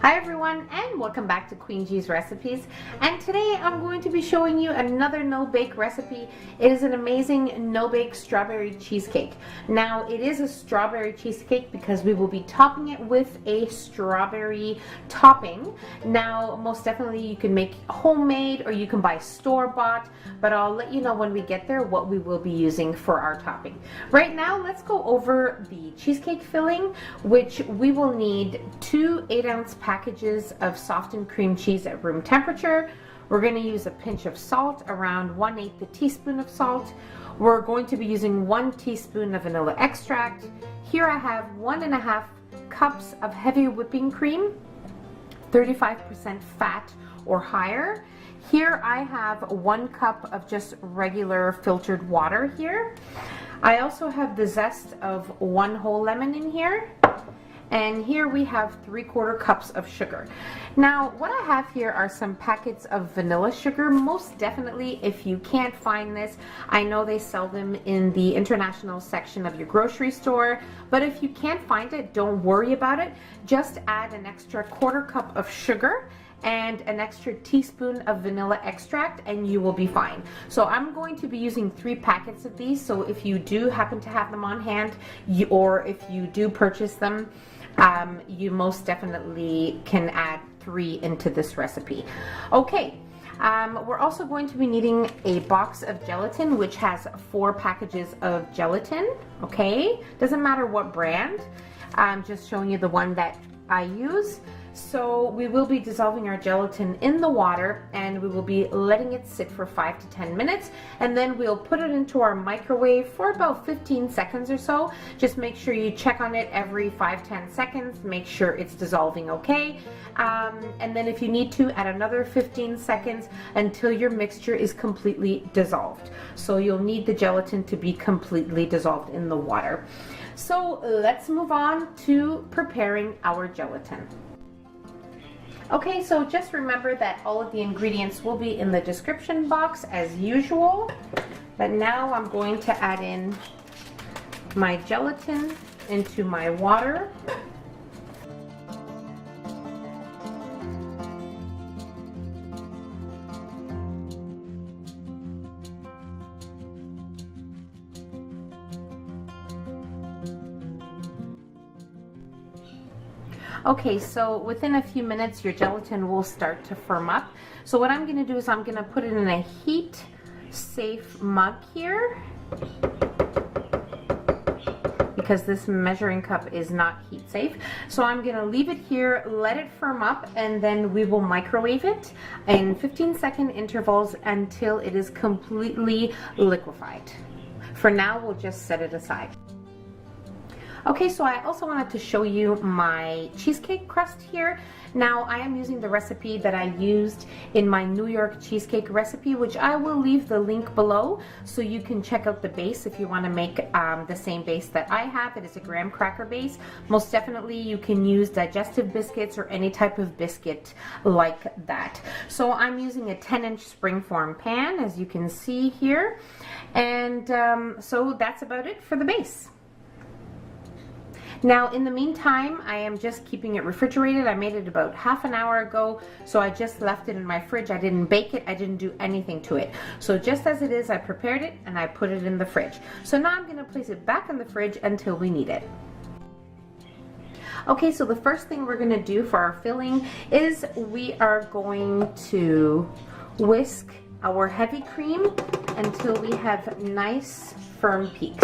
Hi everyone, and welcome back to Queen G's Recipes. And today I'm going to be showing you another no-bake recipe. It is an amazing no-bake strawberry cheesecake. Now it is a strawberry cheesecake because we will be topping it with a strawberry topping. Now most definitely you can make homemade or you can buy store-bought, but I'll let you know when we get there what we will be using for our topping. Right now let's go over the cheesecake filling, which we will need 2 8-ounce packages of softened cream cheese at room temperature. We're going to use a pinch of salt, around 1/8 teaspoon of salt. We're going to be using 1 teaspoon of vanilla extract. Here I have 1.5 cups of heavy whipping cream, 35% fat or higher. Here I have 1 cup of just regular filtered water here. I also have the zest of 1 whole lemon in here. And here we have 3/4 cups of sugar. Now what I have here are some packets of vanilla sugar. Most definitely, if you can't find this, I know they sell them in the international section of your grocery store, but if you can't find it, don't worry about it. Just add an extra 1/4 cup of sugar and an extra teaspoon of vanilla extract and you will be fine. So I'm going to be using 3 packets of these, so if you do happen to have them on hand, or if you do purchase them, you most definitely can add 3 into this recipe. Okay, we're also going to be needing a box of gelatin, which has 4 packages of gelatin. Okay, doesn't matter what brand, I'm just showing you the one that I use. So we will be dissolving our gelatin in the water and we will be letting it sit for 5 to 10 minutes, and then we'll put it into our microwave for about 15 seconds or so. Just make sure you check on it every 5-10 seconds, make sure it's dissolving okay, and then if you need to, add another 15 seconds until your mixture is completely dissolved. So you'll need the gelatin to be completely dissolved in the water. So let's move on to preparing our gelatin. Okay, so just remember that all of the ingredients will be in the description box as usual. But now I'm going to add in my gelatin into my water. Okay, so within a few minutes your gelatin will start to firm up. So what I'm going to do is I'm going to put it in a heat safe mug here, because this measuring cup is not heat safe. So I'm going to leave it here, let it firm up, and then we will microwave it in 15-second intervals until it is completely liquefied. For now, we'll just set it aside. Okay, so I also wanted to show you my cheesecake crust here. Now I am using the recipe that I used in my New York cheesecake recipe, which I will leave the link below so you can check out the base if you want to make the same base that I have. It is a graham cracker base. Most definitely you can use digestive biscuits or any type of biscuit like that. So I'm using a 10-inch springform pan, as you can see here, and so that's about it for the base. Now in the meantime, I am just keeping it refrigerated. I made it about half an hour ago, so I just left it in my fridge. I didn't bake it, I didn't do anything to it. So just as it is, I prepared it and I put it in the fridge. So now I'm going to place it back in the fridge until we need it. Okay, so the first thing we're going to do for our filling is we are going to whisk our heavy cream until we have nice firm peaks.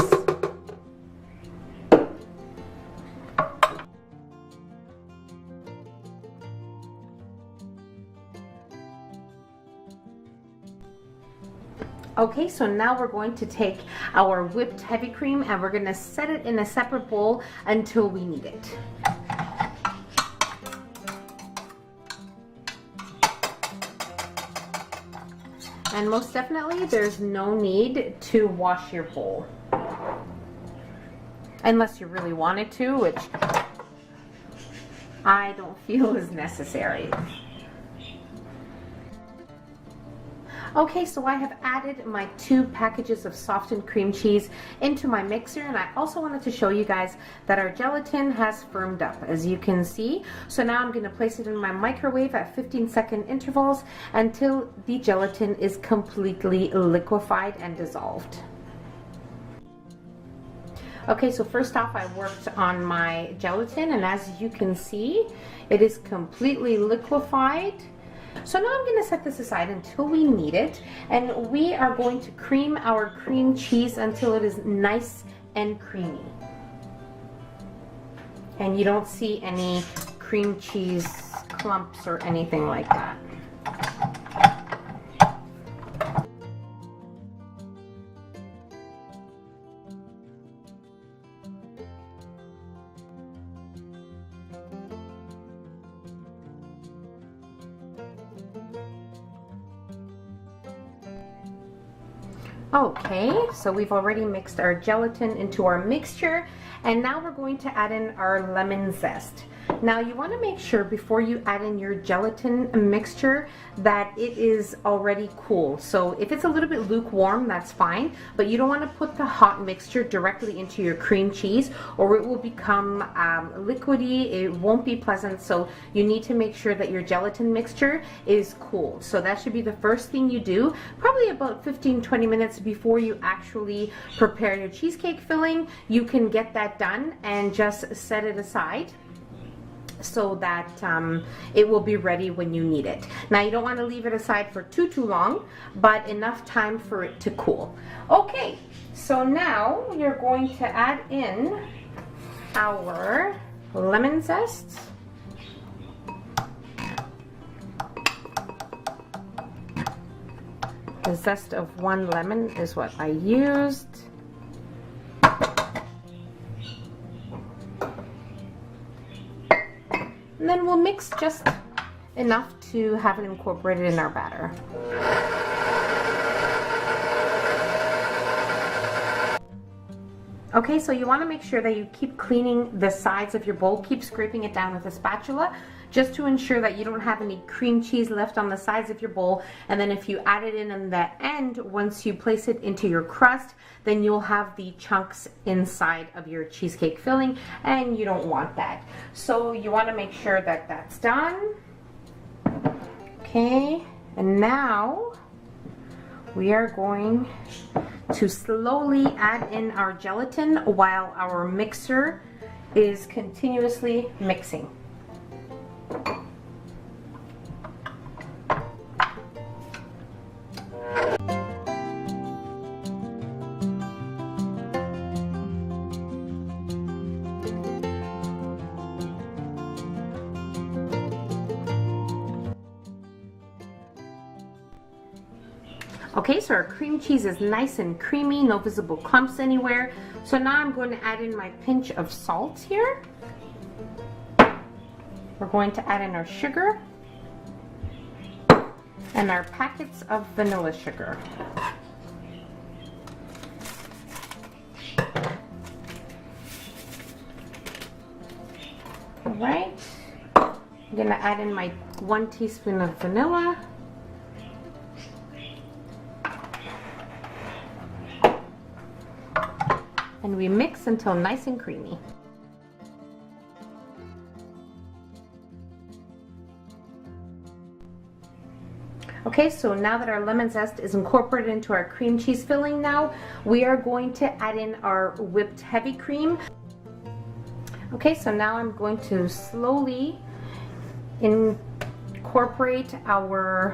Okay, so now we're going to take our whipped heavy cream and we're going to set it in a separate bowl until we need it. And most definitely there's no need to wash your bowl, unless you really wanted to, which I don't feel is necessary. Okay, so I have added my 2 packages of softened cream cheese into my mixer, and I also wanted to show you guys that our gelatin has firmed up, as you can see. So now I'm going to place it in my microwave at 15-second intervals until the gelatin is completely liquefied and dissolved. Okay, so first off, I worked on my gelatin, and as you can see, it is completely liquefied. So now I'm going to set this aside until we need it, and we are going to cream our cream cheese until it is nice and creamy. And you don't see any cream cheese clumps or anything like that. Okay, so we've already mixed our gelatin into our mixture, and now we're going to add in our lemon zest. Now you want to make sure before you add in your gelatin mixture that it is already cool. So if it's a little bit lukewarm, that's fine, but you don't want to put the hot mixture directly into your cream cheese or it will become liquidy. It won't be pleasant, so you need to make sure that your gelatin mixture is cool. So that should be the first thing you do, probably about 15-20 minutes before you actually prepare your cheesecake filling. You can get that done and just set it aside so that it will be ready when you need it. Now you don't want to leave it aside for too long, but enough time for it to cool. Okay, so now you're going to add in our lemon zest. The zest of 1 lemon is what I used. And then we'll mix just enough to have it incorporated in our batter. Okay, so you want to make sure that you keep cleaning the sides of your bowl. Keep scraping it down with a spatula just to ensure that you don't have any cream cheese left on the sides of your bowl. And then if you add it in the end, once you place it into your crust, then you'll have the chunks inside of your cheesecake filling, and you don't want that. So you want to make sure that that's done. Okay, and now we are going to slowly add in our gelatin while our mixer is continuously mixing. Okay, so our cream cheese is nice and creamy, no visible clumps anywhere. So now I'm going to add in my pinch of salt here. We're going to add in our sugar and our packets of vanilla sugar. All right, I'm going to add in my 1 teaspoon of vanilla. And we mix until nice and creamy. Okay, so now that our lemon zest is incorporated into our cream cheese filling now, we are going to add in our whipped heavy cream. Okay, so now I'm going to slowly incorporate our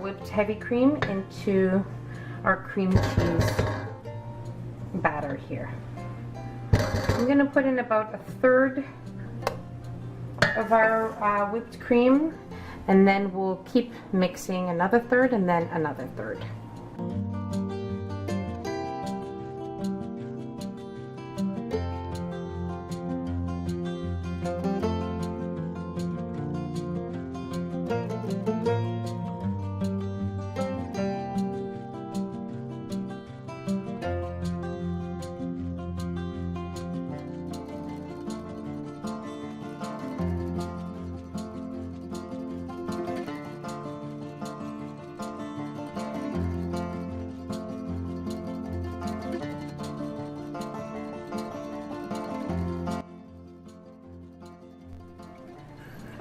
whipped heavy cream into our cream cheese batter here. I'm going to put in about 1/3 of our whipped cream, and then we'll keep mixing another 1/3 and then another 1/3.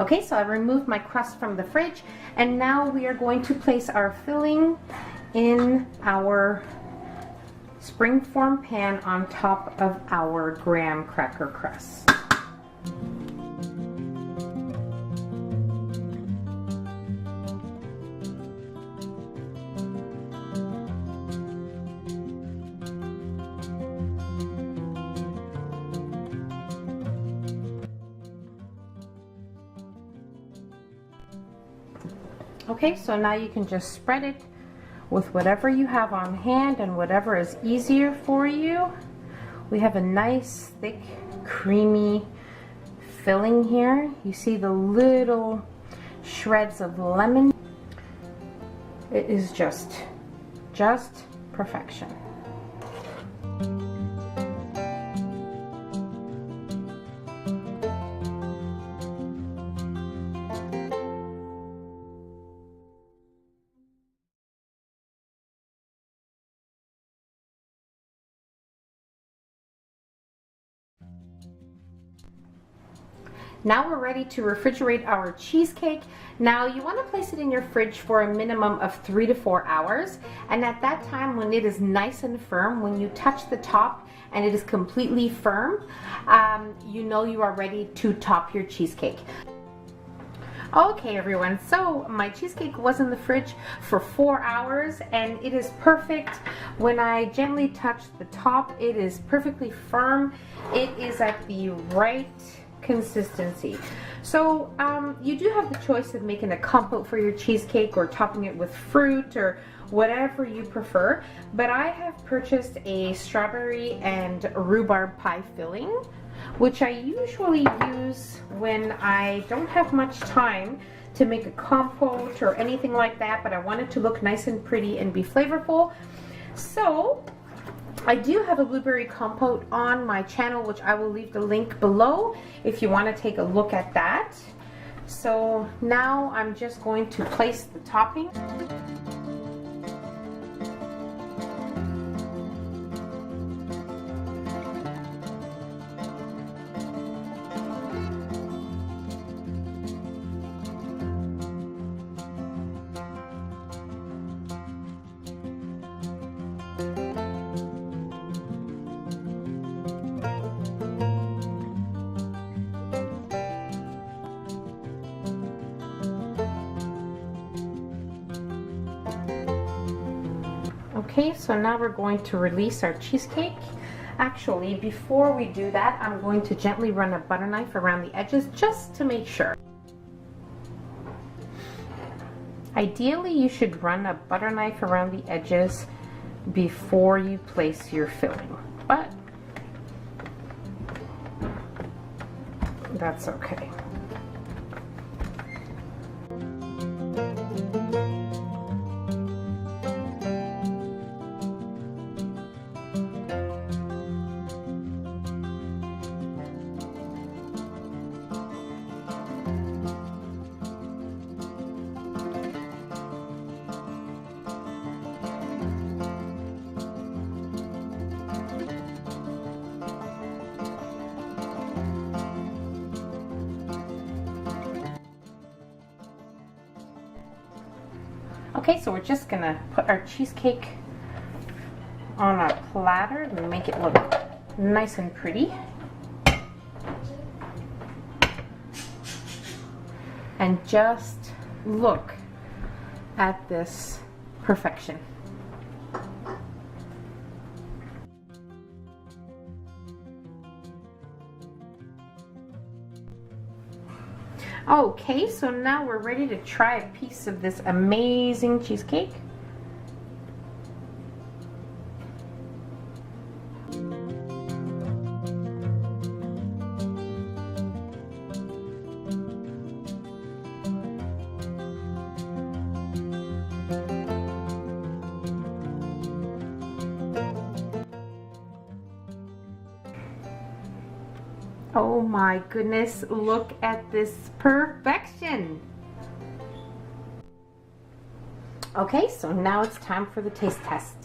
Okay, so I removed my crust from the fridge, and now we are going to place our filling in our springform pan on top of our graham cracker crust. Okay, so now you can just spread it with whatever you have on hand and whatever is easier for you. We have a nice, thick, creamy filling here. You see the little shreds of lemon. It is just perfection. Now we're ready to refrigerate our cheesecake. Now you want to place it in your fridge for a minimum of 3 to 4 hours. And at that time, when it is nice and firm, when you touch the top and it is completely firm, you know you are ready to top your cheesecake. Okay everyone, so my cheesecake was in the fridge for 4 hours and it is perfect. When I gently touch the top, it is perfectly firm. It is at the right consistency. So you do have the choice of making a compote for your cheesecake or topping it with fruit or whatever you prefer, but I have purchased a strawberry and rhubarb pie filling, which I usually use when I don't have much time to make a compote or anything like that, but I want it to look nice and pretty and be flavorful. So I do have a blueberry compote on my channel, which I will leave the link below if you want to take a look at that. So now I'm just going to place the topping. Okay, so now we're going to release our cheesecake. Actually, before we do that, I'm going to gently run a butter knife around the edges just to make sure. Ideally, you should run a butter knife around the edges before you place your filling, but that's okay. Okay, so we're just gonna put our cheesecake on our platter and make it look nice and pretty. And just look at this perfection. Okay, so now we're ready to try a piece of this amazing cheesecake. Oh my goodness, look at this perfection. Okay, so now it's time for the taste test.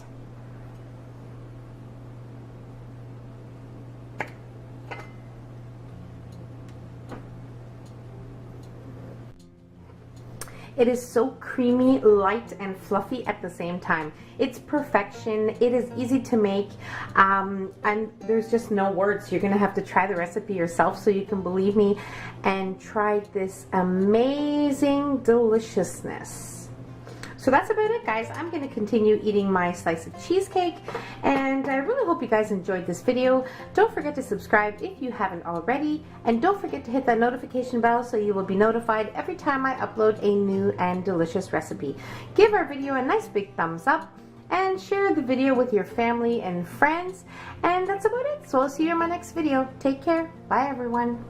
It is so creamy, light, and fluffy at the same time. It's perfection. It is easy to make, and there's just no words. You're gonna have to try the recipe yourself so you can believe me and try this amazing deliciousness. So that's about it, guys. I'm going to continue eating my slice of cheesecake, and I really hope you guys enjoyed this video. Don't forget to subscribe if you haven't already, and don't forget to hit that notification bell so you will be notified every time I upload a new and delicious recipe. Give our video a nice big thumbs up, and share the video with your family and friends, and that's about it. So I'll see you in my next video. Take care. Bye, everyone.